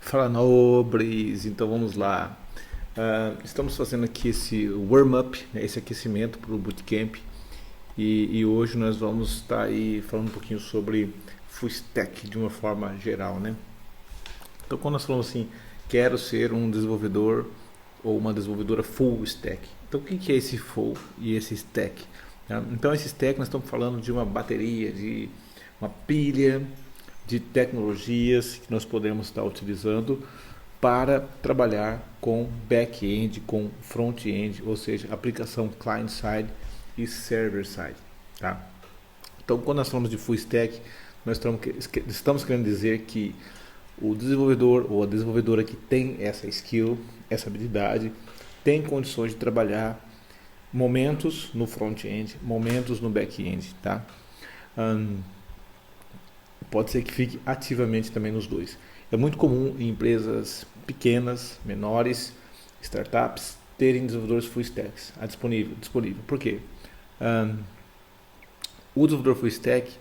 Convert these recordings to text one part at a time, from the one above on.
Fala nobres, então vamos lá. Estamos fazendo aqui esse warm-up, né, esse aquecimento para o bootcamp e hoje nós vamos estar aí falando um pouquinho sobre full stack de uma forma geral, né? Então quando nós falamos assim, quero ser um desenvolvedor ou uma desenvolvedora full stack. Então o que é esse full e esse stack? Tá? Então esse stack nós estamos falando de uma bateria, de uma pilha de tecnologias que nós podemos estar utilizando para trabalhar com back-end, com front-end, ou seja, aplicação client-side e server-side. Tá? Então, quando nós falamos de full stack, nós estamos querendo dizer que o desenvolvedor ou a desenvolvedora que tem essa skill, essa habilidade, tem condições de trabalhar momentos no front-end, momentos no back-end. Tá? Pode ser que fique ativamente também nos dois. É muito comum em empresas pequenas, menores, startups, terem desenvolvedores full stacks disponível. Por quê? O desenvolvedor full stack,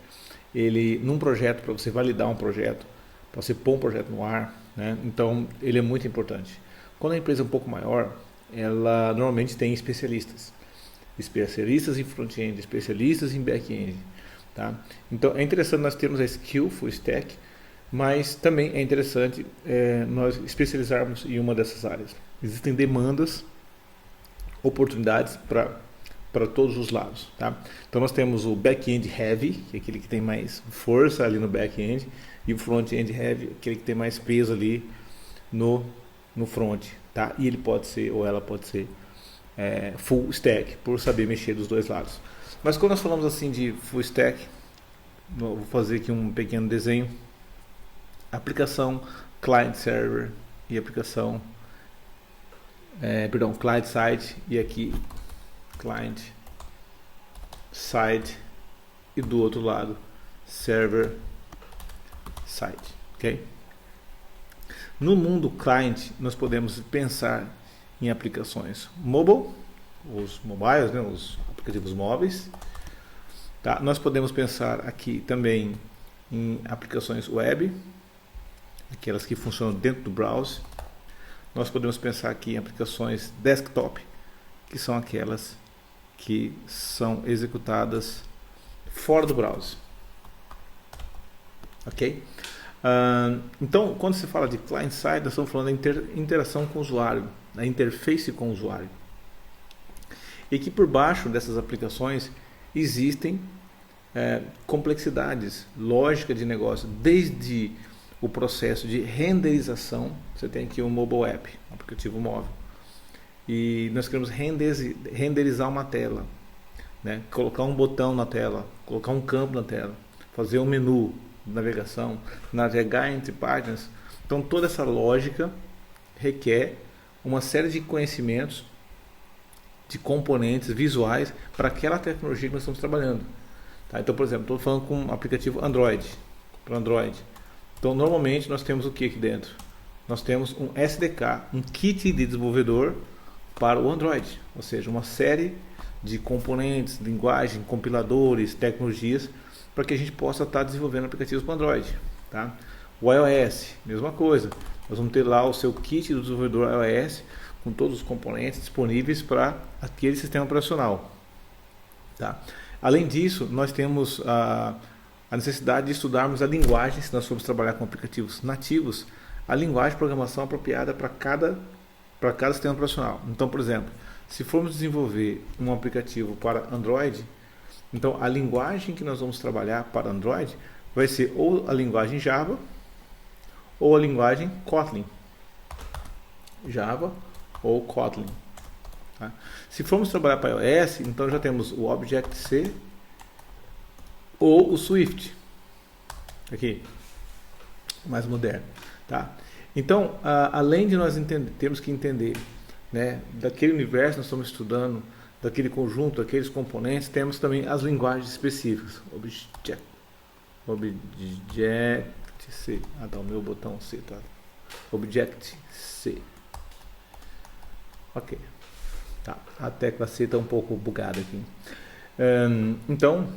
ele num projeto, para você validar um projeto, para você pôr um projeto no ar, né? Então ele é muito importante. Quando a empresa é um pouco maior, ela normalmente tem especialistas em front-end, especialistas em back-end. Tá? Então é interessante nós termos a skill full stack, mas também é interessante nós especializarmos em uma dessas áreas. Existem demandas, oportunidades para todos os lados. Tá? Então nós temos o back-end heavy, que é aquele que tem mais força ali no back-end, e o front-end heavy, aquele que tem mais peso ali no front. Tá? E ele pode ser, ou ela pode ser, full stack, por saber mexer dos dois lados. Mas quando nós falamos assim de full stack, vou fazer aqui um pequeno desenho. Aplicação client-server e aplicação, client-side e aqui client-side e do outro lado server-side, ok? No mundo client nós podemos pensar em aplicações mobile, os mobiles, né, os aplicativos móveis. Tá? Nós podemos pensar aqui também em aplicações web, aquelas que funcionam dentro do browser. Nós podemos pensar aqui em aplicações desktop, que são aquelas que são executadas fora do browser. Ok? Então, quando se fala de client-side, nós estamos falando da interação com o usuário, da interface com o usuário. E que por baixo dessas aplicações existem complexidades, lógica de negócio, desde o processo de renderização. Você tem aqui um mobile app, um aplicativo móvel, e nós queremos renderizar uma tela, né? Colocar um botão na tela, colocar um campo na tela, fazer um menu de navegação, navegar entre páginas. Então toda essa lógica requer uma série de conhecimentos, de componentes visuais para aquela tecnologia que nós estamos trabalhando. Tá? Então, por exemplo, estou falando com um aplicativo Android, para Android. Então, normalmente nós temos o que aqui dentro? Nós temos um SDK, um kit de desenvolvedor para o Android, ou seja, uma série de componentes, linguagem, compiladores, tecnologias para que a gente possa estar desenvolvendo aplicativos para Android. Tá? O iOS, mesma coisa. Nós vamos ter lá o seu kit do desenvolvedor iOS com todos os componentes disponíveis para aquele sistema operacional. Tá? Além disso, nós temos a necessidade de estudarmos a linguagem, se nós formos trabalhar com aplicativos nativos, a linguagem de programação apropriada para cada sistema operacional. Então, por exemplo, se formos desenvolver um aplicativo para Android, então a linguagem que nós vamos trabalhar para Android vai ser ou a linguagem Java ou a linguagem Kotlin. Java ou Kotlin. Tá? Se formos trabalhar para iOS, então já temos o Objective-C ou o Swift. Aqui, mais moderno. Tá? Então, além de nós termos que entender, né, daquele universo que nós estamos estudando, daquele conjunto, daqueles componentes, temos também as linguagens específicas. Objective-C. Tá, o meu botão C, tá? Objective-C. Ok. Tá. A tecla C está um pouco bugada aqui. Então,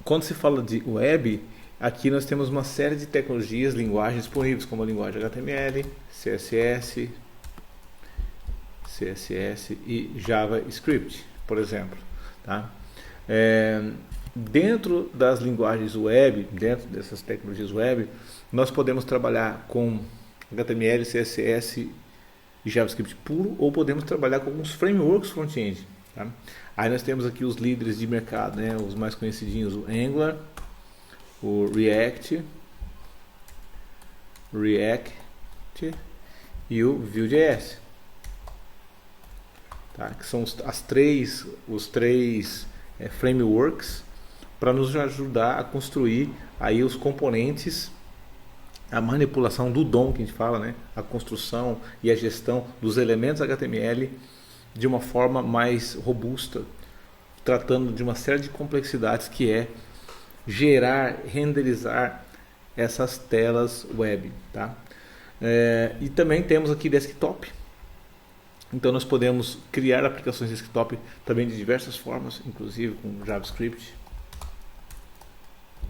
quando se fala de web, aqui nós temos uma série de tecnologias, linguagens disponíveis, como a linguagem HTML, CSS e JavaScript, por exemplo. Tá? Dentro das linguagens web, dentro dessas tecnologias web, nós podemos trabalhar com HTML, CSS e JavaScript puro, ou podemos trabalhar com alguns frameworks front-end. Tá? Aí nós temos aqui os líderes de mercado, né? Os mais conhecidinhos, o Angular, o React e o Vue.js, tá? Que são os três frameworks para nos ajudar a construir aí os componentes, a manipulação do DOM que a gente fala, né? A construção e a gestão dos elementos HTML de uma forma mais robusta, tratando de uma série de complexidades que é gerar, renderizar essas telas web, tá? E também temos aqui desktop. Então nós podemos criar aplicações desktop também de diversas formas, inclusive com JavaScript.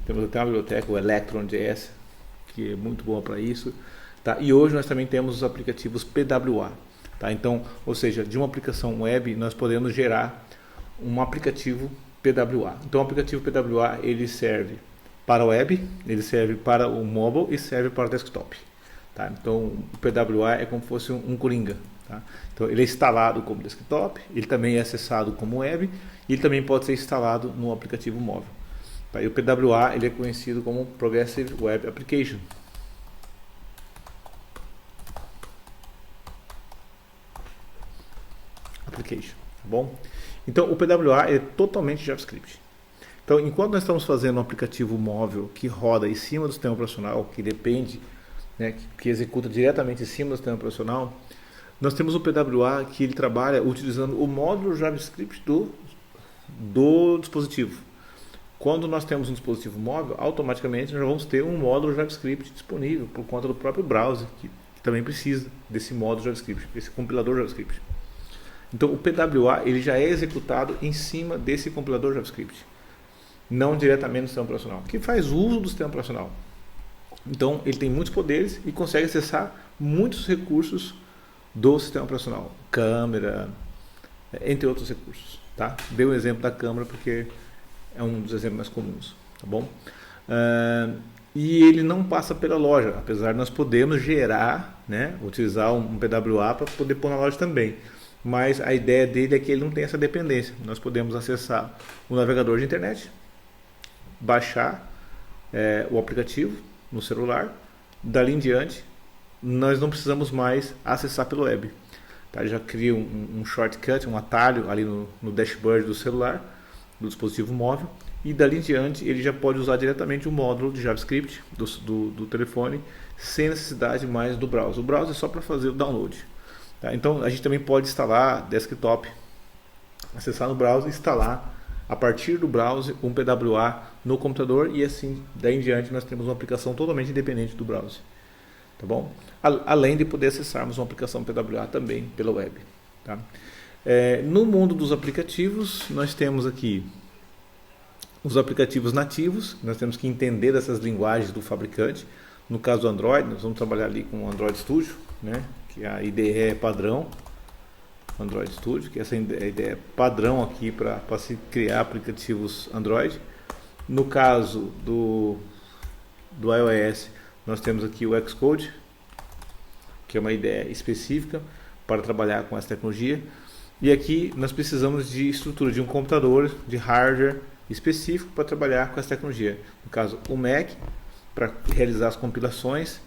Temos até uma biblioteca, o Electron.js, que é muito boa para isso, tá? E hoje nós também temos os aplicativos PWA, tá? Então, ou seja, de uma aplicação web nós podemos gerar um aplicativo PWA. Então o aplicativo PWA ele serve para a web, ele serve para o mobile e serve para o desktop, tá? Então o PWA é como se fosse um coringa, tá? Então ele é instalado como desktop, ele também é acessado como web e ele também pode ser instalado no aplicativo móvel, tá? E o PWA ele é conhecido como Progressive Web Application. Tá bom? Então o PWA é totalmente JavaScript. Então enquanto nós estamos fazendo um aplicativo móvel que roda em cima do sistema operacional, que depende, né, que executa diretamente em cima do sistema operacional, nós temos o PWA que ele trabalha utilizando o módulo JavaScript do dispositivo. Quando nós temos um dispositivo móvel, automaticamente nós vamos ter um módulo JavaScript disponível por conta do próprio browser, que também precisa desse módulo JavaScript, esse compilador JavaScript. Então o PWA ele já é executado em cima desse compilador JavaScript, não diretamente no sistema operacional, que faz uso do sistema operacional. Então ele tem muitos poderes e consegue acessar muitos recursos do sistema operacional, câmera, entre outros recursos. Tá? Dei o exemplo da câmera porque é um dos exemplos mais comuns. Tá bom? E ele não passa pela loja, apesar de nós podermos gerar, né, utilizar um PWA para poder pôr na loja também. Mas a ideia dele é que ele não tem essa dependência. Nós podemos acessar o navegador de internet, baixar o aplicativo no celular, dali em diante nós não precisamos mais acessar pelo web. Tá? Já cria um shortcut, um atalho ali no dashboard do celular, do dispositivo móvel, e dali em diante ele já pode usar diretamente o módulo de JavaScript do telefone, sem necessidade mais do browser. O browser é só para fazer o download. Tá? Então a gente também pode instalar desktop, acessar no browser e instalar a partir do browser um PWA no computador, e assim daí em diante nós temos uma aplicação totalmente independente do browser. Tá bom? Além de poder acessarmos uma aplicação PWA também pela web. Tá? No mundo dos aplicativos nós temos aqui os aplicativos nativos. Nós temos que entender dessas linguagens do fabricante. No caso do Android, nós vamos trabalhar ali com o Android Studio, né? Que a IDE padrão, Android Studio, que essa ideia é padrão aqui para se criar aplicativos Android. No caso do iOS, nós temos aqui o Xcode, que é uma ideia específica para trabalhar com essa tecnologia. E aqui nós precisamos de estrutura de um computador, de hardware específico para trabalhar com essa tecnologia. No caso, o Mac, para realizar as compilações,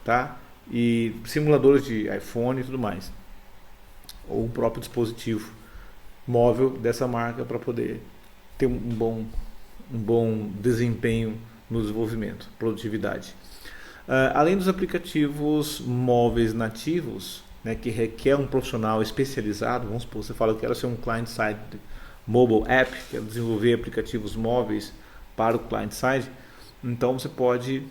tá? E simuladores de iPhone e tudo mais, ou o próprio dispositivo móvel dessa marca para poder ter um bom desempenho no desenvolvimento, produtividade. Além dos aplicativos móveis nativos, né, que requer um profissional especializado, vamos supor, você fala que quero ser um client-side mobile app, quero desenvolver aplicativos móveis para o client-side, então você pode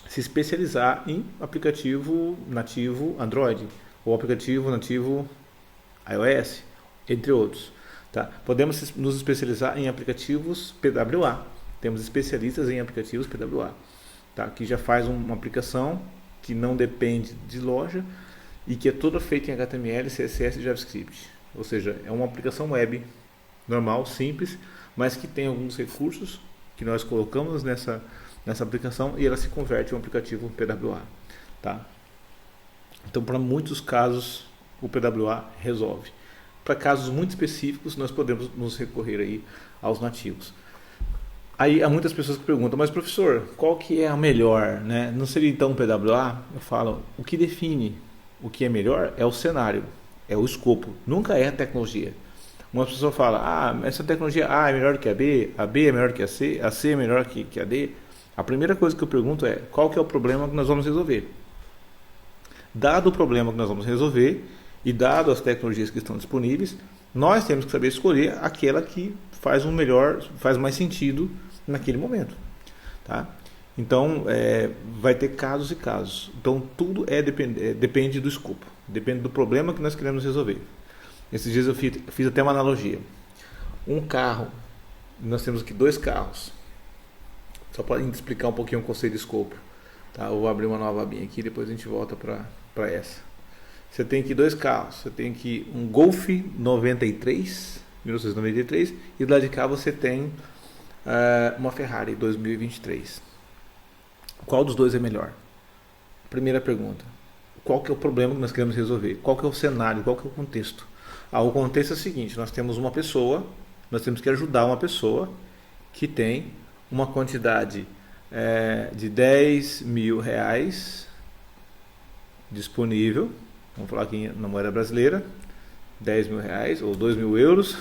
se especializar em aplicativo nativo Android ou aplicativo nativo iOS, entre outros. Tá? Podemos nos especializar em aplicativos PWA, Temos especialistas em aplicativos PWA, tá? Que já faz uma aplicação que não depende de loja e que é toda feita em HTML, CSS e JavaScript. Ou seja, é uma aplicação web normal, simples, mas que tem alguns recursos que nós colocamos nessa aplicação e ela se converte em um aplicativo PWA, tá? Então, para muitos casos, o PWA resolve. Para casos muito específicos, nós podemos nos recorrer aí aos nativos. Aí há muitas pessoas que perguntam, mas professor, qual que é a melhor, né? Não seria então o PWA? Eu falo, o que define o que é melhor é o cenário, é o escopo, nunca é a tecnologia. Uma pessoa fala, essa tecnologia A é melhor que a B é melhor que a C é melhor que a D. A primeira coisa que eu pergunto é, qual que é o problema que nós vamos resolver? Dado o problema que nós vamos resolver e dado as tecnologias que estão disponíveis, nós temos que saber escolher aquela que faz faz mais sentido naquele momento, tá? Então, vai ter casos e casos. Então, tudo depende do escopo, depende do problema que nós queremos resolver. Esses dias eu fiz até uma analogia. Um carro, nós temos aqui 2 carros. Só para explicar um pouquinho o conceito de escopo. Tá? Eu vou abrir uma nova abinha aqui, depois a gente volta para essa. Você tem aqui 2 carros. Você tem aqui um Golf 1993, e do lado de cá você tem uma Ferrari 2023. Qual dos dois é melhor? Primeira pergunta. Qual que é o problema que nós queremos resolver? Qual que é o cenário? Qual que é o contexto? O contexto é o seguinte, nós temos uma pessoa, nós temos que ajudar uma pessoa que tem uma quantidade de 10 mil reais disponível, vamos falar aqui na moeda brasileira, 10 mil reais ou 2 mil euros,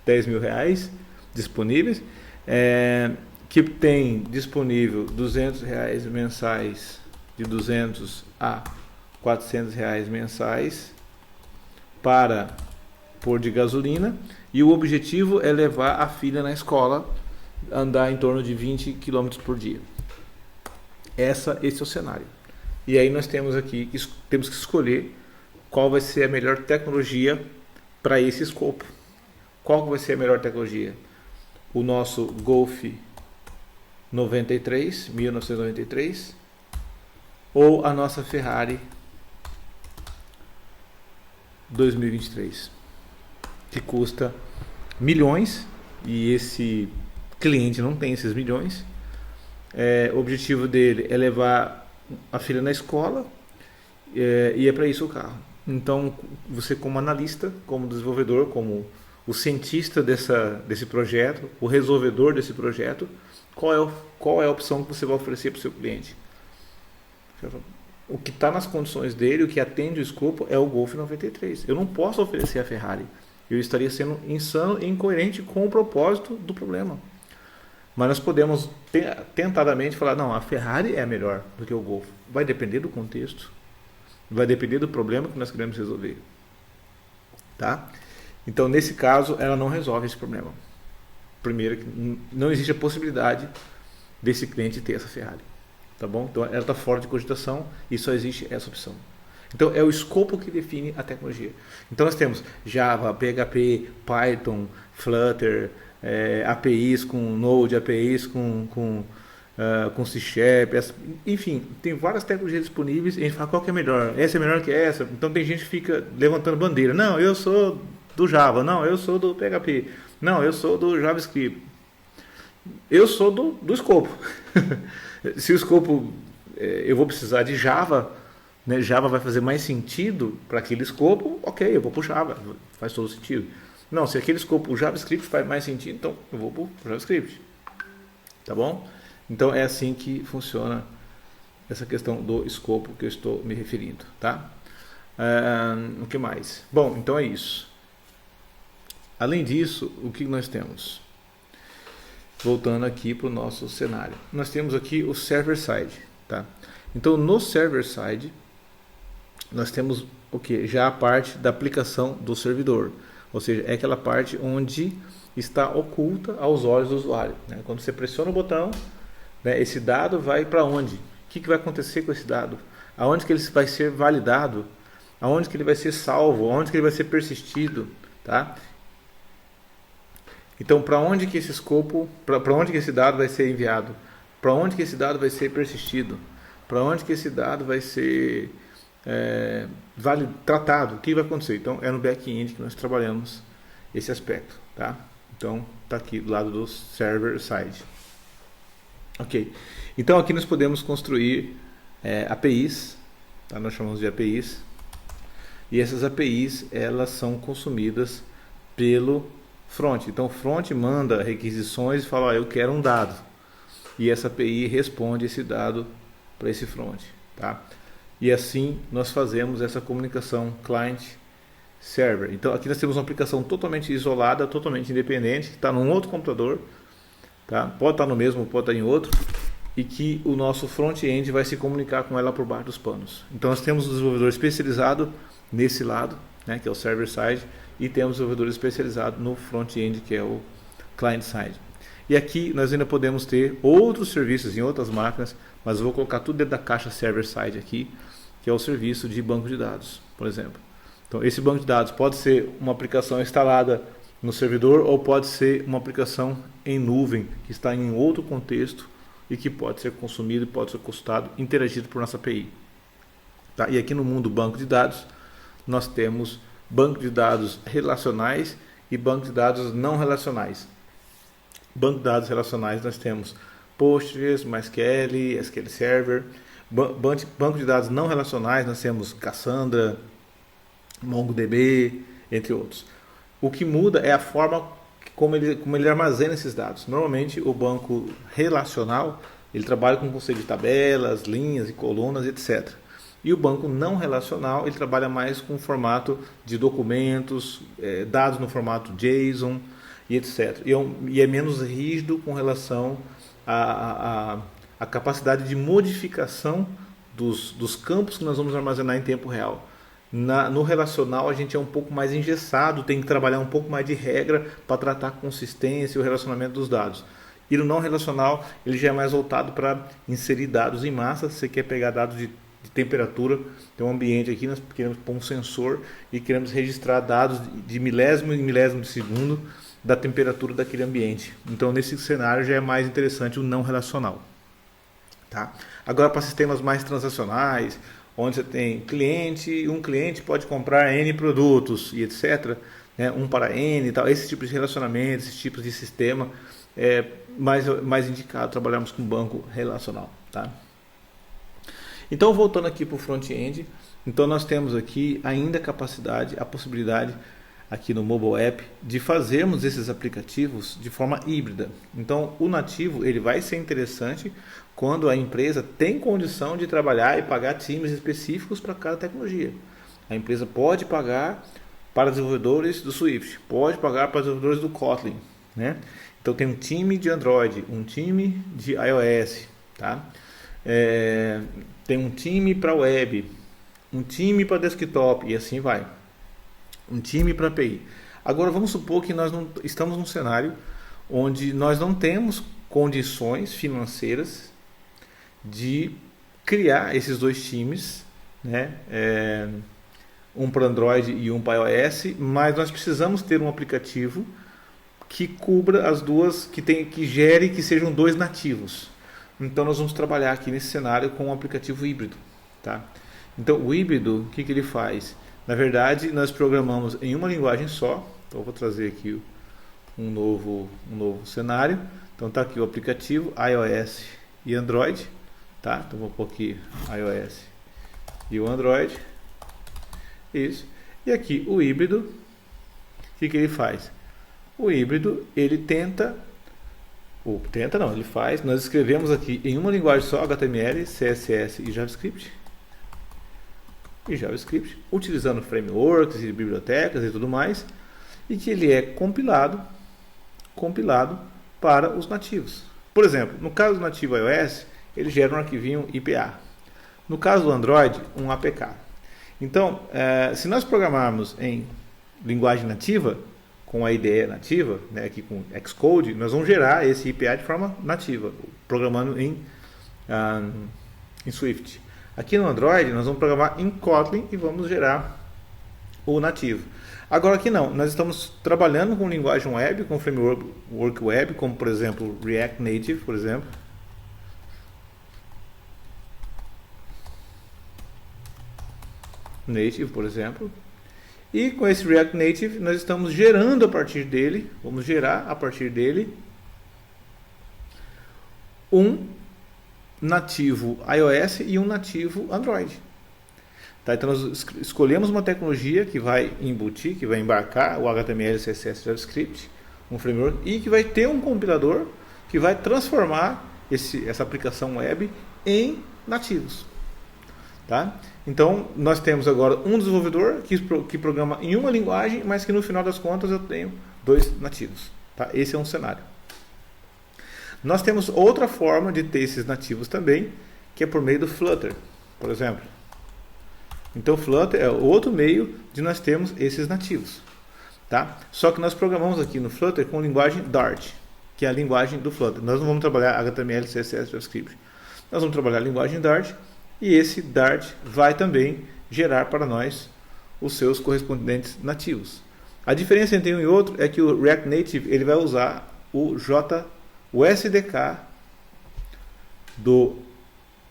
10 mil reais disponíveis, que tem disponível 200 reais mensais, de 200 a 400 reais mensais para pôr de gasolina, e o objetivo é levar a filha na escola, andar em torno de 20 km por dia. Esse é o cenário. E aí nós temos que escolher qual vai ser a melhor tecnologia para esse escopo. Qual vai ser a melhor tecnologia? O nosso Golf 1993 ou a nossa Ferrari 2023, que custa milhões, e esse cliente não tem esses milhões. O objetivo dele é levar a filha na escola, e é para isso o carro. Então, você como analista, como desenvolvedor, como o cientista desse projeto, o resolvedor desse projeto, qual é a opção que você vai oferecer para o seu cliente? O que está nas condições dele, o que atende o escopo é o Golf 93. Eu não posso oferecer a Ferrari. Eu estaria sendo insano e incoerente com o propósito do problema. Mas nós podemos tentadamente falar, não, a Ferrari é melhor do que o Golf. Vai depender do contexto. Vai depender do problema que nós queremos resolver. Tá? Então, nesse caso, ela não resolve esse problema. Primeiro, não existe a possibilidade desse cliente ter essa Ferrari. Tá bom? Então, ela está fora de cogitação e só existe essa opção. Então, é o escopo que define a tecnologia. Então, nós temos Java, PHP, Python, Flutter, APIs com Node, APIs com C Sharp, enfim, tem várias tecnologias disponíveis. E a gente fala qual que é melhor, essa é melhor que essa. Então, tem gente que fica levantando bandeira. Não, eu sou do Java. Não, eu sou do PHP. Não, eu sou do JavaScript. Eu sou do escopo. Se o escopo, eu vou precisar de Java, né? Java vai fazer mais sentido para aquele escopo, ok, eu vou para o Java, faz todo sentido. Não, se aquele escopo, o JavaScript faz mais sentido, então eu vou para o JavaScript. Tá bom? Então é assim que funciona essa questão do escopo que eu estou me referindo. Tá? O que mais? Bom, então é isso. Além disso, o que nós temos? Voltando aqui para o nosso cenário. Nós temos aqui o server-side. Tá? Então, no server-side, nós temos o que? Já a parte da aplicação do servidor. Ou seja, é aquela parte onde está oculta aos olhos do usuário. Né? Quando você pressiona o botão, né, esse dado vai para onde? O que vai acontecer com esse dado? Aonde que ele vai ser validado? Aonde que ele vai ser salvo? Aonde que ele vai ser persistido? Tá? Então, para onde que esse escopo, para onde que esse dado vai ser enviado? Para onde que esse dado vai ser persistido? Para onde que esse dado vai ser tratado? O que vai acontecer? Então, é no back-end que nós trabalhamos esse aspecto, tá? Então, está aqui do lado do server side. Ok. Então, aqui nós podemos construir APIs, tá? Nós chamamos de APIs. E essas APIs, elas são consumidas pelo front. Então, o front manda requisições e fala, ó, eu quero um dado. E essa API responde esse dado para esse front, tá? E assim nós fazemos essa comunicação client-server. Então, aqui nós temos uma aplicação totalmente isolada, totalmente independente, que está num outro computador, tá? Pode estar no mesmo, pode estar em outro, e que o nosso front-end vai se comunicar com ela por baixo dos panos. Então, nós temos um desenvolvedor especializado nesse lado, né, que é o server-side, e temos um desenvolvedor especializado no front-end, que é o client-side. E aqui nós ainda podemos ter outros serviços em outras máquinas, mas eu vou colocar tudo dentro da caixa server-side aqui, que é o serviço de banco de dados, por exemplo. Então, esse banco de dados pode ser uma aplicação instalada no servidor ou pode ser uma aplicação em nuvem, que está em outro contexto e que pode ser consumido, pode ser custado, interagido por nossa API. Tá? E aqui no mundo banco de dados, nós temos banco de dados relacionais e banco de dados não relacionais. Banco de dados relacionais nós temos Postgres, MySQL, SQL Server. Banco de dados não relacionais nós temos Cassandra, MongoDB, entre outros. O que muda é a forma como ele armazena esses dados. Normalmente o banco relacional ele trabalha com o conceito de tabelas, linhas e colunas, etc. E o banco não relacional ele trabalha mais com o formato de documentos, dados no formato JSON e etc. E é menos rígido com relação à capacidade de modificação dos campos que nós vamos armazenar em tempo real. No relacional a gente é um pouco mais engessado, tem que trabalhar um pouco mais de regra para tratar a consistência e o relacionamento dos dados. E no não relacional ele já é mais voltado para inserir dados em massa. Você quer pegar dados de temperatura, tem um ambiente aqui, nós queremos pôr um sensor e queremos registrar dados de milésimo em milésimo de segundo da temperatura daquele ambiente. Então nesse cenário já é mais interessante o não relacional. Tá? Agora para sistemas mais transacionais, onde você tem um cliente pode comprar N produtos e etc, né? Um para N e tal, esse tipo de relacionamento, esses tipos de sistema é mais indicado trabalharmos com banco relacional. Tá? Então voltando aqui para o front-end, então nós temos aqui ainda a possibilidade aqui no mobile app de fazermos esses aplicativos de forma híbrida. Então o nativo ele vai ser interessante quando a empresa tem condição de trabalhar e pagar times específicos para cada tecnologia. A empresa pode pagar para desenvolvedores do Swift, pode pagar para desenvolvedores do Kotlin, né? Então tem um time de Android, um time de iOS, tá? Tem um time para web, um time para desktop e assim vai. Um time para API. Agora vamos supor que nós não estamos num cenário onde nós não temos condições financeiras de criar esses dois times, né? Um para Android e um para iOS, mas nós precisamos ter um aplicativo que cubra as duas, que gere que sejam dois nativos. Então nós vamos trabalhar aqui nesse cenário com um aplicativo híbrido, tá? Então o híbrido, o que ele faz? Na verdade, nós programamos em uma linguagem só. Então eu vou trazer aqui um novo cenário. Então está aqui o aplicativo iOS e Android, tá? Então vou pôr aqui iOS e o Android. Isso. E aqui o híbrido, o que ele faz? O híbrido, ele ele faz. Nós escrevemos aqui em uma linguagem só, HTML, CSS e JavaScript. Utilizando frameworks e bibliotecas e tudo mais, e que ele é compilado para os nativos. Por exemplo, no caso do nativo iOS, ele gera um arquivinho IPA. No caso do Android, um APK. Então, se nós programarmos em linguagem nativa, com a IDE nativa, né, aqui com Xcode, nós vamos gerar esse IPA de forma nativa, programando em Swift. Aqui no Android, nós vamos programar em Kotlin e vamos gerar o nativo. Agora aqui não, nós estamos trabalhando com linguagem web, com framework web, como por exemplo React Native, por exemplo. Native, por exemplo. E com esse React Native nós estamos gerando a partir dele, vamos gerar a partir dele um nativo iOS e um nativo Android. Tá, então nós escolhemos uma tecnologia que vai embutir, que vai embarcar o HTML, CSS, JavaScript, um framework, e que vai ter um compilador que vai transformar essa aplicação web em nativos. Tá? Então nós temos agora um desenvolvedor que programa em uma linguagem, mas que no final das contas eu tenho 2 nativos. Tá? Esse é um cenário. Nós temos outra forma de ter esses nativos também, que é por meio do Flutter, por exemplo. Então o Flutter é outro meio de nós termos esses nativos. Tá? Só que nós programamos aqui no Flutter com a linguagem Dart, que é a linguagem do Flutter. Nós não vamos trabalhar HTML, CSS, JavaScript. Nós vamos trabalhar a linguagem Dart, e esse Dart vai também gerar para nós os seus correspondentes nativos. A diferença entre um e outro é que o React Native ele vai usar o SDK do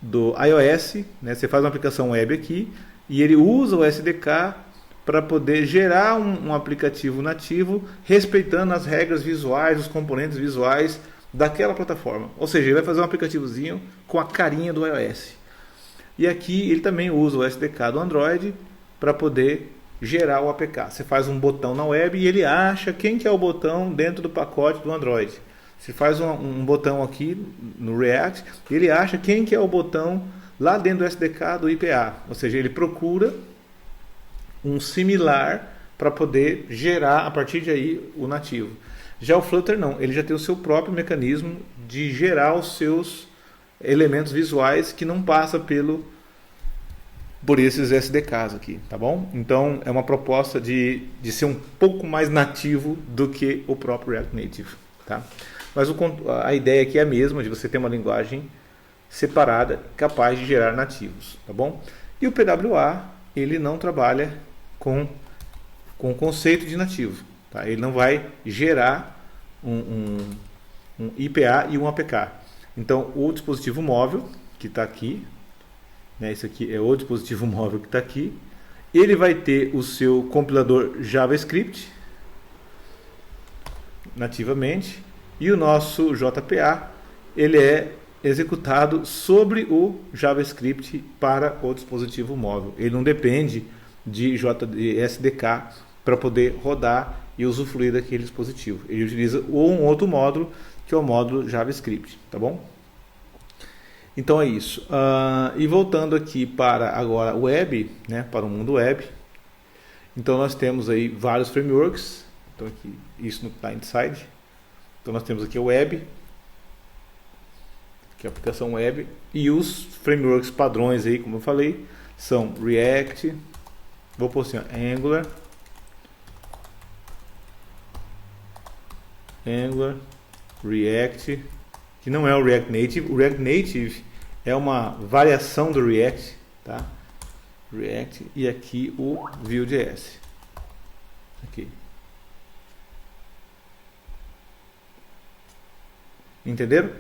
iOS, né? Você faz uma aplicação web aqui e ele usa o SDK para poder gerar um aplicativo nativo respeitando as regras visuais, os componentes visuais daquela plataforma. Ou seja, ele vai fazer um aplicativozinho com a carinha do iOS. E aqui ele também usa o SDK do Android para poder gerar o APK. Você faz um botão na web e ele acha quem que é o botão dentro do pacote do Android. Você faz um botão aqui no React e ele acha quem que é o botão lá dentro do SDK do IPA. Ou seja, ele procura um similar para poder gerar a partir de aí o nativo. Já o Flutter não, ele já tem o seu próprio mecanismo de gerar os seus elementos visuais que não passa por esses SDKs aqui, tá bom? Então é uma proposta de ser um pouco mais nativo do que o próprio React Native, tá? Mas a ideia aqui é a mesma, de você ter uma linguagem separada capaz de gerar nativos, tá bom? E o PWA, ele não trabalha com o conceito de nativo, tá? Ele não vai gerar um IPA e um APK. Então, o dispositivo móvel, que está aqui, né, esse aqui é o dispositivo móvel que está aqui, ele vai ter o seu compilador JavaScript, nativamente, e o nosso JPA, ele é executado sobre o JavaScript para o dispositivo móvel. Ele não depende de SDK para poder rodar e usufruir daquele dispositivo. Ele utiliza um outro módulo, que é o módulo JavaScript, tá bom? Então é isso. E voltando aqui para agora o web, né, para o mundo web. Então nós temos aí vários frameworks. Então aqui, isso no client side. Então nós temos aqui o web, que é a aplicação web, e os frameworks padrões aí, como eu falei, são React, vou pôr assim, ó, Angular, React, que não é o React Native. O React Native é uma variação do React, tá? React, e aqui o Vue.js. Aqui. Entenderam?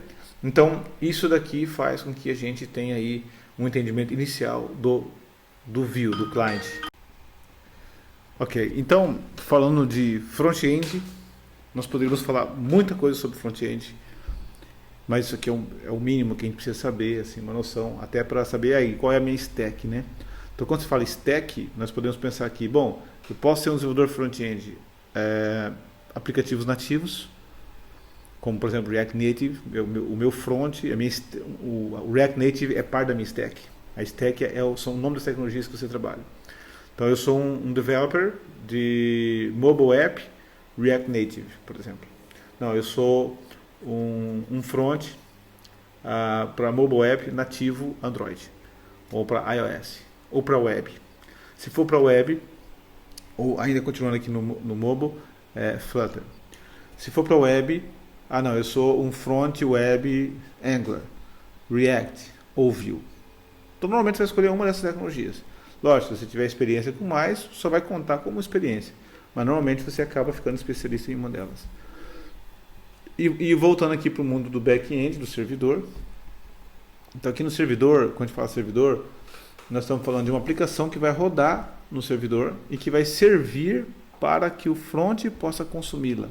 Então, isso daqui faz com que a gente tenha aí um entendimento inicial do Vue, do client. Ok, então, falando de front-end, nós poderíamos falar muita coisa sobre front-end, mas isso aqui é o mínimo que a gente precisa saber, assim, uma noção, até para saber aí qual é a minha stack, né? Então, quando se fala stack, nós podemos pensar aqui, bom, eu posso ser um desenvolvedor front-end, aplicativos nativos, como por exemplo React Native, o meu front, o React Native é parte da minha stack. A stack são o nome das tecnologias que você trabalha. Então eu sou um developer de mobile app React Native, por exemplo. Não, eu sou um front para mobile app nativo Android, ou para iOS, ou para web. Se for para web, ou ainda continuando aqui no mobile, Flutter. Se for para web, não, eu sou um front web Angular, React ou Vue. Então normalmente você vai escolher uma dessas tecnologias. Lógico, se você tiver experiência com mais, só vai contar como experiência. Mas normalmente você acaba ficando especialista em uma delas. E voltando aqui para o mundo do back-end, do servidor. Então aqui no servidor, quando a gente fala servidor, nós estamos falando de uma aplicação que vai rodar no servidor e que vai servir para que o front possa consumi-la.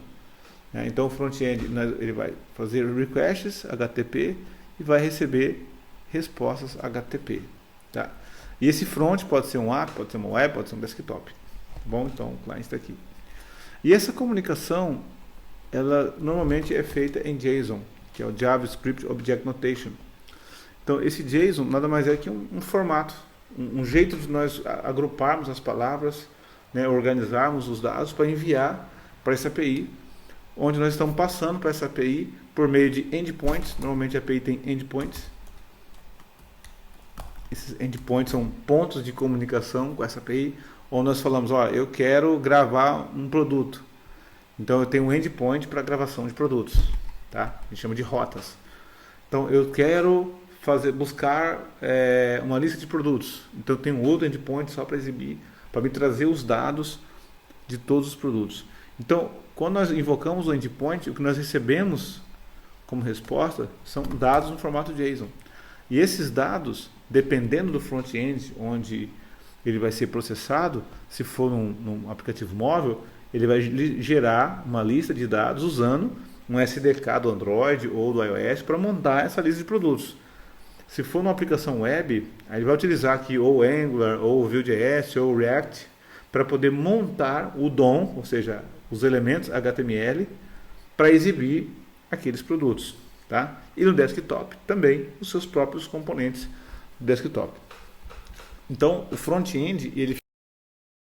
Então o front-end ele vai fazer requests HTTP e vai receber respostas HTTP. Tá? E esse front pode ser um app, pode ser uma web, pode ser um desktop. Tá bom? Então o cliente está aqui. E essa comunicação, ela normalmente é feita em JSON, que é o JavaScript Object Notation. Então esse JSON nada mais é que um formato, um jeito de nós agruparmos as palavras, né, organizarmos os dados para enviar para essa API, onde nós estamos passando para essa API por meio de endpoints. Normalmente a API tem endpoints. Esses endpoints são pontos de comunicação com essa API, onde nós falamos, ó, eu quero gravar um produto. Então eu tenho um endpoint para gravação de produtos, tá? A gente chama de rotas. Então eu quero buscar uma lista de produtos. Então eu tenho outro endpoint só para exibir, para me trazer os dados de todos os produtos. Então, quando nós invocamos o endpoint, o que nós recebemos como resposta são dados no formato JSON. E esses dados, dependendo do front-end onde ele vai ser processado, se for num aplicativo móvel, ele vai gerar uma lista de dados usando um SDK do Android ou do iOS para montar essa lista de produtos. Se for numa aplicação web, aí ele vai utilizar aqui ou Angular, ou Vue.js, ou React, para poder montar o DOM, ou seja, os elementos HTML, para exibir aqueles produtos. Tá? E no desktop também os seus próprios componentes do desktop. Então o front-end ele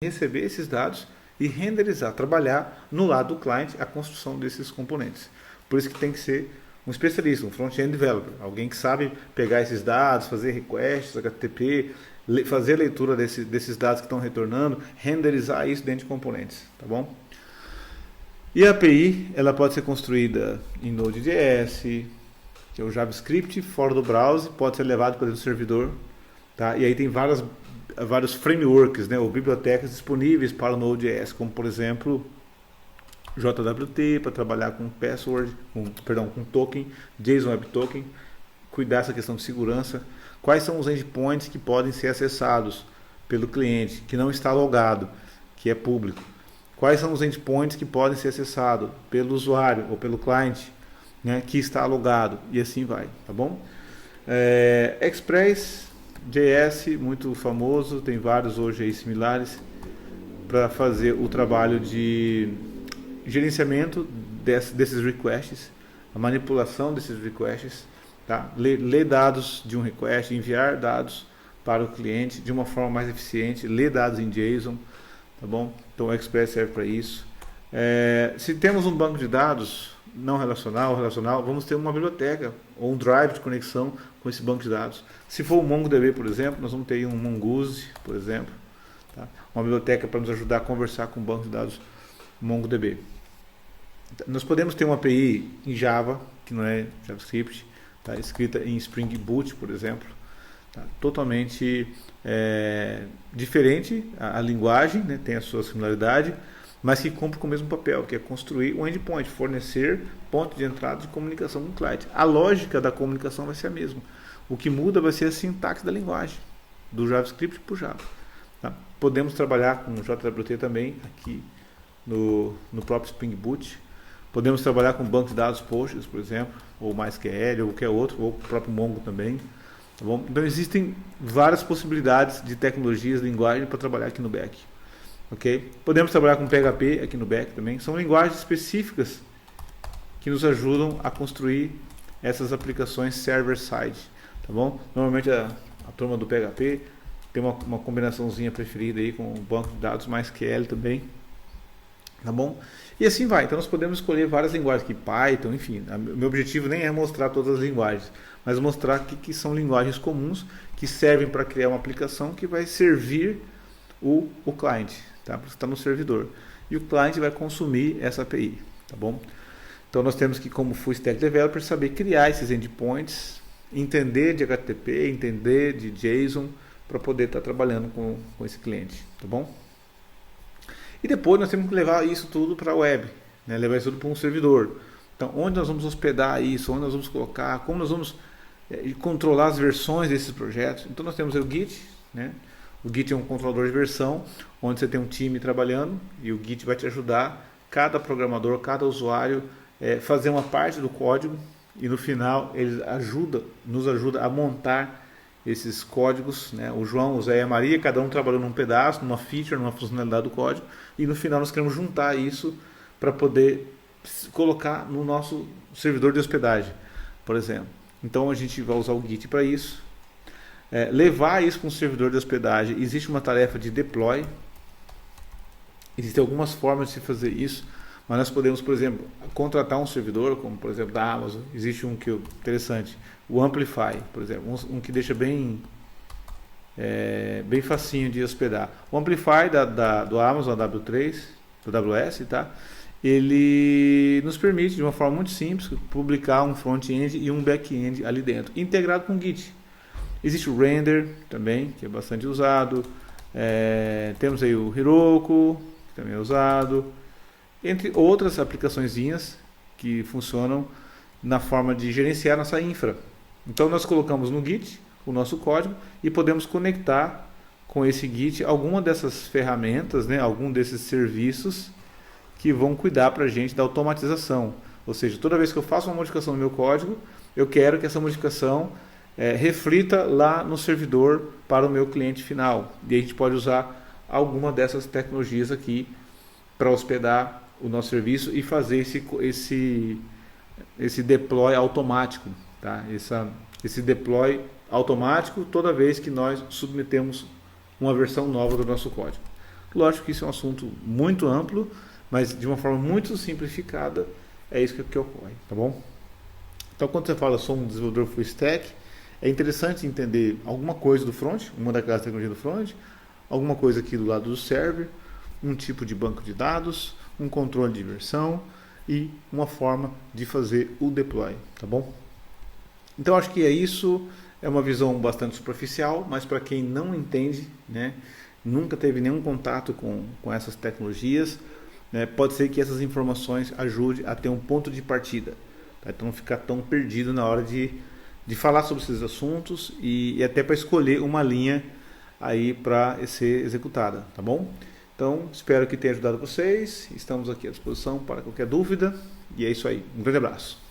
vai receber esses dados e renderizar, trabalhar no lado do cliente a construção desses componentes. Por isso que tem que ser um especialista, um front-end developer, alguém que sabe pegar esses dados, fazer requests, HTTP, fazer a leitura desses dados que estão retornando, renderizar isso dentro de componentes, tá bom? E a API, ela pode ser construída em Node.js, que é o JavaScript, fora do browser, pode ser levado para dentro do servidor, tá? E aí tem vários frameworks, né, ou bibliotecas disponíveis para o Node.js, como por exemplo JWT para trabalhar com password, com token, JSON Web Token, cuidar dessa questão de segurança. Quais são os endpoints que podem ser acessados pelo cliente, que não está logado, que é público? Quais são os endpoints que podem ser acessados pelo usuário ou pelo cliente, né, que está logado? E assim vai, tá bom? Express.js, muito famoso, tem vários hoje aí similares, para fazer o trabalho de gerenciamento desses requests, a manipulação desses requests, tá? Ler dados de um request, enviar dados para o cliente de uma forma mais eficiente, ler dados em JSON, tá bom? Então o Express serve para isso. Se temos um banco de dados não relacional ou relacional, vamos ter uma biblioteca ou um drive de conexão com esse banco de dados. Se for o MongoDB, por exemplo, nós vamos ter um Mongoose, por exemplo, tá? Uma biblioteca para nos ajudar a conversar com o banco de dados MongoDB. Nós podemos ter uma API em Java, que não é JavaScript, tá? Escrita em Spring Boot, por exemplo, tá? Totalmente diferente a linguagem, né? Tem a sua similaridade, mas que cumpre com o mesmo papel, que é construir um endpoint, fornecer ponto de entrada de comunicação com o cliente. A lógica da comunicação vai ser a mesma. O que muda vai ser a sintaxe da linguagem, do JavaScript para o Java. Tá? Podemos trabalhar com JWT também aqui no próprio Spring Boot. Podemos trabalhar com banco de dados Postgres, por exemplo, ou MySQL, ou qualquer outro, ou o próprio Mongo também. Tá bom? Então existem várias possibilidades de tecnologias, linguagem para trabalhar aqui no back. Okay? Podemos trabalhar com PHP aqui no back também. São linguagens específicas que nos ajudam a construir essas aplicações server-side. Tá bom? Normalmente a turma do PHP tem uma combinaçãozinha preferida aí com o banco de dados MySQL também. Tá bom? E assim vai. Então nós podemos escolher várias linguagens aqui, Python, enfim. Meu objetivo nem é mostrar todas as linguagens, mas mostrar que são linguagens comuns que servem para criar uma aplicação que vai servir o cliente, tá? Porque está no servidor. E o cliente vai consumir essa API, tá bom? Então nós temos que, como full stack developer, saber criar esses endpoints, entender de HTTP, entender de JSON, para poder estar trabalhando com esse cliente, tá bom? E depois nós temos que levar isso tudo para a web, né? Levar isso tudo para um servidor. Então, onde nós vamos hospedar isso, onde nós vamos colocar, como nós vamos controlar as versões desses projetos. Então, nós temos o Git, né? O Git é um controlador de versão, onde você tem um time trabalhando e o Git vai te ajudar, cada programador, cada usuário, fazer uma parte do código e no final ele nos ajuda a montar esses códigos, né? O João, o Zé e a Maria, cada um trabalhou num pedaço, numa feature, numa funcionalidade do código, e no final nós queremos juntar isso para poder colocar no nosso servidor de hospedagem, por exemplo. Então a gente vai usar o Git para isso. Levar isso para um servidor de hospedagem, existe uma tarefa de deploy. Existem algumas formas de se fazer isso, mas nós podemos, por exemplo, contratar um servidor, como por exemplo da Amazon. Existe um que é interessante, o Amplify, por exemplo, um que deixa bem facinho de hospedar. O Amplify do Amazon W3, do AWS, tá? Ele nos permite, de uma forma muito simples, publicar um front-end e um back-end ali dentro, integrado com o Git. Existe o Render também, que é bastante usado. Temos aí o Heroku, que também é usado. Entre outras aplicaçõezinhas que funcionam na forma de gerenciar nossa infra. Então nós colocamos no Git o nosso código e podemos conectar com esse Git alguma dessas ferramentas, né, algum desses serviços que vão cuidar para a gente da automatização. Ou seja, toda vez que eu faço uma modificação no meu código, eu quero que essa modificação reflita lá no servidor para o meu cliente final. E a gente pode usar alguma dessas tecnologias aqui para hospedar o nosso serviço e fazer esse deploy automático, tá? Esse deploy automático toda vez que nós submetemos uma versão nova do nosso código. Lógico que isso é um assunto muito amplo, mas de uma forma muito simplificada é isso que ocorre, tá bom? Então, quando você fala sou um desenvolvedor full stack, é interessante entender alguma coisa do front, uma daquelas tecnologias do front, alguma coisa aqui do lado do server, um tipo de banco de dados, um controle de versão e uma forma de fazer o deploy, tá bom? Então acho que é isso, é uma visão bastante superficial, mas para quem não entende, né, nunca teve nenhum contato com essas tecnologias, né, pode ser que essas informações ajudem a ter um ponto de partida, tá? Então não ficar tão perdido na hora de falar sobre esses assuntos e até para escolher uma linha aí para ser executada, tá bom? Então, espero que tenha ajudado vocês. Estamos aqui à disposição para qualquer dúvida. E é isso aí. Um grande abraço.